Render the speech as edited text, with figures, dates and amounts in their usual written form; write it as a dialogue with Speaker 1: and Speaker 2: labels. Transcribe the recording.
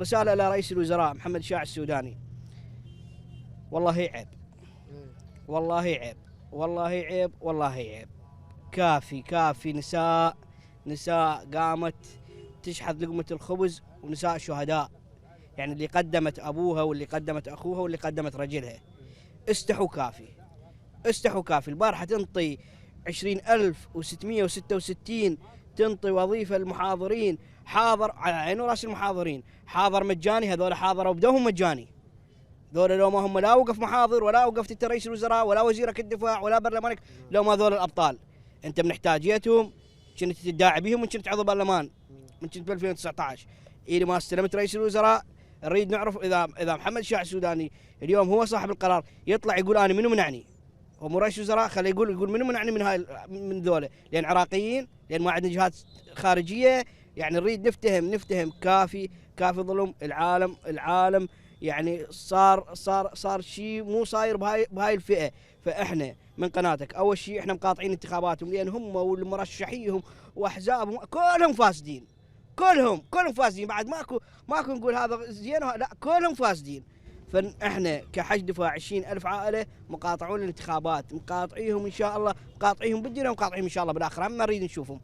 Speaker 1: رسالة إلى رئيس الوزراء محمد شاع السوداني. والله عيب، والله عيب، والله عيب، والله عيب. كافي كافي. نساء قامت تشحذ لقمة الخبز، ونساء شهداء، يعني اللي قدمت أبوها واللي قدمت أخوها واللي قدمت رجلها. استحوا كافي، استحوا كافي. البارحة تنطي 20,666 تنطي وظيفة المحاضرين، حاضر على عين وراس المحاضرين، حاضر مجاني. هذول حاضروا بدوهم مجاني، ذول لو ما هم لا وقف محاضر ولا وقفت انت رئيس الوزراء ولا وزيرك الدفاع ولا برلمانك، لو ما ذول الابطال. انت من احتاجيتهم كنت تداعي بهم، من كنت عضو برلمان، من كنت ب 2019 الى ما استلمت رئيس الوزراء. نريد نعرف اذا محمد شاع السوداني اليوم هو صاحب القرار، يطلع يقول انا منو منعني؟ هو مو رئيس وزراء، خليه يقول منو منعني من هاي من ذولا، لان عراقيين، لان ما عندنا جهات خارجيه. يعني نريد نفتهم كافي كافي ظلم. العالم يعني صار شيء مو صاير بهاي الفئه. فاحنا من قناتك اول شيء احنا مقاطعين انتخاباتهم، لان هم والمرشحيهم واحزابهم كلهم فاسدين، كلهم فاسدين. بعد ماكو نقول هذا زين، لا كلهم فاسدين. فاحنا كحشد دفاع 20,000 عائله مقاطعون الانتخابات، مقاطعيهم ان شاء الله، مقاطعيهم بالدنيا ومقاطعيهم ان شاء الله بالاخره، ما نريد نشوفهم.